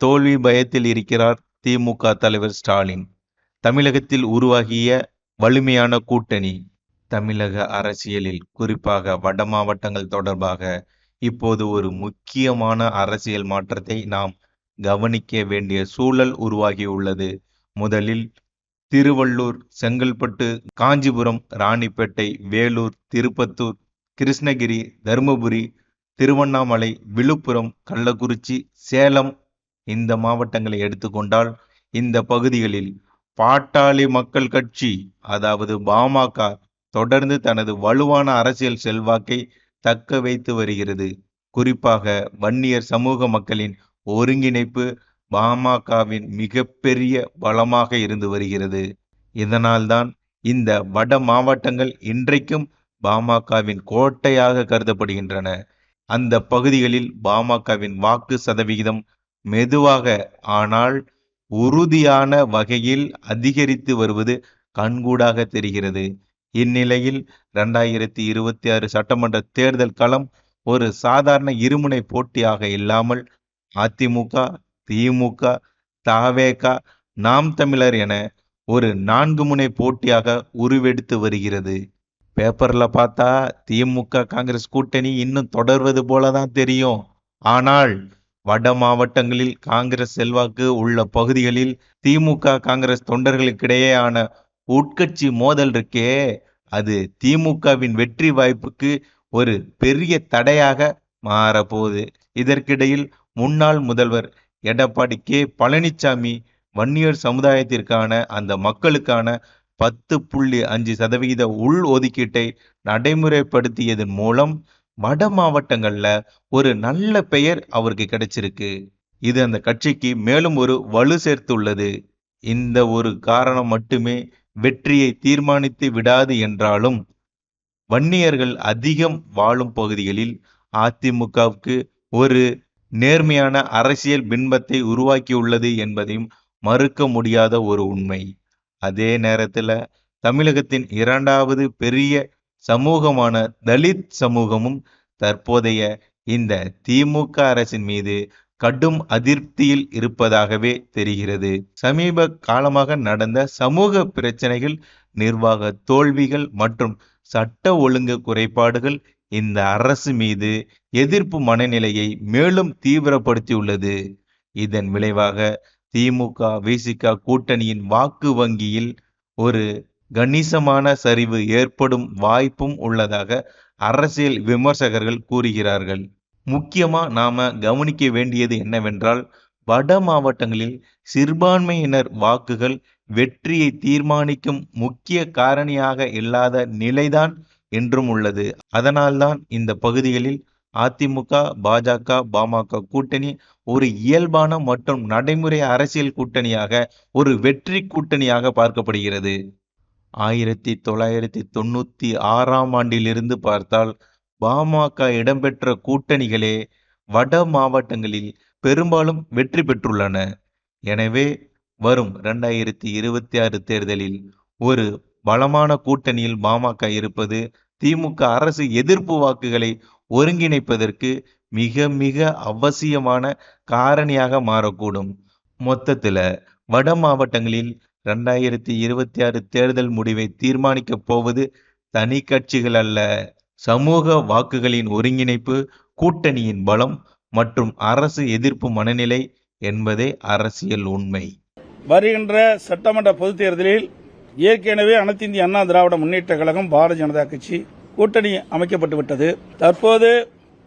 தோல்வி பயத்தில் இருக்கிறார் திமுக தலைவர் ஸ்டாலின். தமிழகத்தில் உருவாகிய வலிமையான கூட்டணி. தமிழக அரசியலில் குறிப்பாக வட மாவட்டங்கள் தொடர்பாக இப்போது ஒரு முக்கியமான அரசியல் மாற்றத்தை நாம் கவனிக்க வேண்டிய சூழல் உருவாகியுள்ளது. முதலில் திருவள்ளூர், செங்கல்பட்டு, காஞ்சிபுரம், ராணிப்பேட்டை, வேலூர், திருப்பத்தூர், கிருஷ்ணகிரி, தருமபுரி, திருவண்ணாமலை, விழுப்புரம், கள்ளக்குறிச்சி, சேலம் இந்த மாவட்டங்களை எடுத்துக்கொண்டால் இந்த பகுதிகளில் பாட்டாளி மக்கள் கட்சி அதாவது பாமக தொடர்ந்து தனது வலுவான அரசியல் செல்வாக்கை தக்க வைத்து வருகிறது. குறிப்பாக வன்னியர் சமூக மக்களின் ஒருங்கிணைப்பு பாமகவின் மிகப்பெரிய பலமாக இருந்து வருகிறது. இதனால்தான் இந்த வட மாவட்டங்கள் இன்றைக்கும் பாமகவின் கோட்டையாக கருதப்படுகின்றன. அந்த பகுதிகளில் பாமகவின் வாக்கு சதவிகிதம் மெதுவாக ஆனால் உறுதியான வகையில் அதிகரித்து வருவது கண்கூடாக தெரிகிறது. இந்நிலையில் 2026 சட்டமன்ற தேர்தல் களம் ஒரு சாதாரண இருமுனை போட்டியாக இல்லாமல் அதிமுக, திமுக, தவேக, நாம் தமிழர் என ஒரு 4 முனை போட்டியாக உருவெடுத்து வருகிறது. பேப்பர்ல பார்த்தா திமுக காங்கிரஸ் கூட்டணி இன்னும் தொடர்வது போலதான் தெரியும். ஆனால் வட மாவட்டங்களில் காங்கிரஸ் செல்வாக்கு உள்ள பகுதிகளில் திமுக காங்கிரஸ் தொண்டர்களுக்கிடையேயான உட்கட்சி மோதல் இருக்கே, அது திமுகவின் வெற்றி வாய்ப்புக்கு ஒரு பெரிய தடையாக மாறப்போகுது. இதற்கிடையில் முன்னாள் முதல்வர் எடப்பாடி கே பழனிசாமி வன்னியர் சமுதாயத்திற்கான அந்த மக்களுக்கான 10.5% உள் ஒதுக்கீட்டை நடைமுறைப்படுத்தியதன் மூலம் வட மாவட்டங்கள்ல ஒரு நல்ல பெயர் அவருக்கு கிடைச்சிருக்கு. இது அந்த கட்சிக்கு மேலும் ஒரு வலு சேர்த்துள்ளது. இந்த ஒரு காரணம் மட்டுமே வெற்றியை தீர்மானித்து விடாது என்றாலும் வன்னியர்கள் அதிகம் வாழும் பகுதிகளில் அதிமுகவுக்கு ஒரு நேர்மையான அரசியல் பின்பத்தை உருவாக்கியுள்ளது என்பதையும் மறுக்க முடியாத ஒரு உண்மை. அதே நேரத்தில் தமிழகத்தின் 2வது பெரிய சமூகமான தலித் சமூகமும் தற்போதைய இந்த திமுக அரசின் மீது கடும் அதிருப்தியில் இருப்பதாகவே தெரிகிறது. சமீப காலமாக நடந்த சமூக பிரச்சனைகள், நிர்வாக தோல்விகள் மற்றும் சட்ட ஒழுங்கு குறைபாடுகள் இந்த அரசு மீது எதிர்ப்பு மனநிலையை மேலும் தீவிரப்படுத்தியுள்ளது. இதன் விளைவாக திமுக விசிக கூட்டணியின் வாக்கு வங்கியில் ஒரு கணிசமான சரிவு ஏற்படும் வாய்ப்பும் உள்ளதாக அரசியல் விமர்சகர்கள் கூறுகிறார்கள். முக்கியமா நாம கவனிக்க வேண்டியது என்னவென்றால், வட மாவட்டங்களில் சிறுபான்மையினர் வாக்குகள் வெற்றியை தீர்மானிக்கும் முக்கிய காரணியாக இல்லாத நிலைதான் என்றும் உள்ளது. அதனால்தான் இந்த பகுதிகளில் அதிமுக, பாஜக, பாமக கூட்டணி ஒரு இயல்பான மற்றும் நடைமுறை அரசியல் கூட்டணியாக, ஒரு வெற்றி கூட்டணியாக பார்க்கப்படுகிறது. 1996ஆம் ஆண்டிலிருந்து பார்த்தால் பாமக இடம்பெற்ற கூட்டணிகளே வட மாவட்டங்களில் பெரும்பாலும் வெற்றி பெற்றுள்ளன. எனவே வரும் 2026 தேர்தலில் ஒரு பலமான கூட்டணியில் பாமக இருப்பது திமுக அரசு எதிர்ப்பு வாக்குகளை ஒருங்கிணைப்பதற்கு மிக மிக அவசியமான காரணியாக மாறக்கூடும். மொத்தத்தில் வட மாவட்டங்களில் 2026 தேர்தல் முடிவை தீர்மானிக்கப் போவது தனி கட்சிகள் அல்ல, சமூக வாக்குகளின் ஒருங்கிணைப்பு, கூட்டணியின் பலம் மற்றும் அரசு எதிர்ப்பு மனநிலை என்பதே அரசியல் உண்மை. வருகின்ற சட்டமன்ற பொதுத் தேர்தலில் ஏற்கனவே அனைத்து இந்திய அண்ணா திராவிட முன்னேற்ற கழகம், பாரதிய ஜனதா கட்சி கூட்டணி அமைக்கப்பட்டுவிட்டது. தற்போது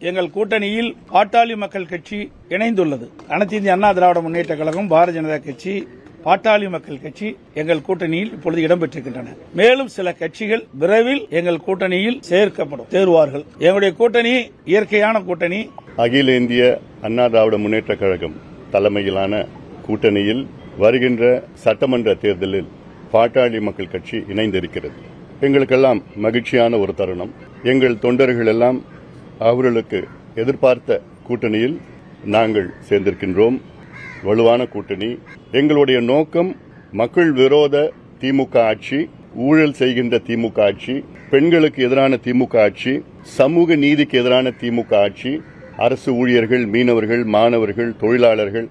எங்கள் கூட்டணியில் பாட்டாளி மக்கள் கட்சி இணைந்துள்ளது. அனைத்து இந்திய அண்ணா திராவிட முன்னேற்ற கழகம், பாரதிய ஜனதா கட்சி, பாட்டாளி மக்கள் கட்சி எங்கள் கூட்டணியில் இப்பொழுது இடம்பெற்றிருக்கின்றன. மேலும் சில கட்சிகள் விரைவில் எங்கள் கூட்டணியில் சேருவார்கள். எங்களுடைய கூட்டணி இயற்கையான கூட்டணி. அகில இந்திய அண்ணா திராவிட முன்னேற்ற கழகம் தலைமையிலான கூட்டணியில் வருகின்ற சட்டமன்ற தேர்தலில் பாட்டாளி மக்கள் கட்சி இணைந்திருக்கிறது. எங்களுக்கெல்லாம் மகிழ்ச்சியான ஒரு தருணம். எங்கள் தொண்டர்கள் எல்லாம் அவர்களுக்கு எதிர்பார்த்த கூட்டணியில் நாங்கள் சேர்ந்திருக்கின்றோம். வலுவான கூட்டணி. எங்களுடைய நோக்கம் மக்கள் விரோத திமுக ஆட்சி, ஊழல் செய்கின்ற திமுக ஆட்சி, பெண்களுக்கு எதிரான திமுக ஆட்சி, சமூக நீதிக்கு எதிரான திமுக ஆட்சி, அரசு ஊழியர்கள், மீனவர்கள், மாணவர்கள், தொழிலாளர்கள்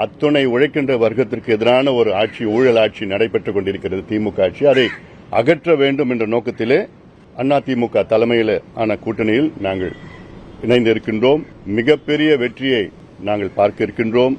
அத்துணை உழைக்கின்ற வர்க்கத்திற்கு எதிரான ஒரு ஆட்சி, ஊழல் ஆட்சி நடைபெற்றுக் கொண்டிருக்கிறது திமுக ஆட்சி. அதை அகற்ற வேண்டும் என்ற நோக்கத்திலே அதிமுக தலைமையில் ஆன கூட்டணியில் நாங்கள் இணைந்திருக்கின்றோம். மிகப்பெரிய வெற்றியை நாங்கள் பார்க்க இருக்கின்றோம்.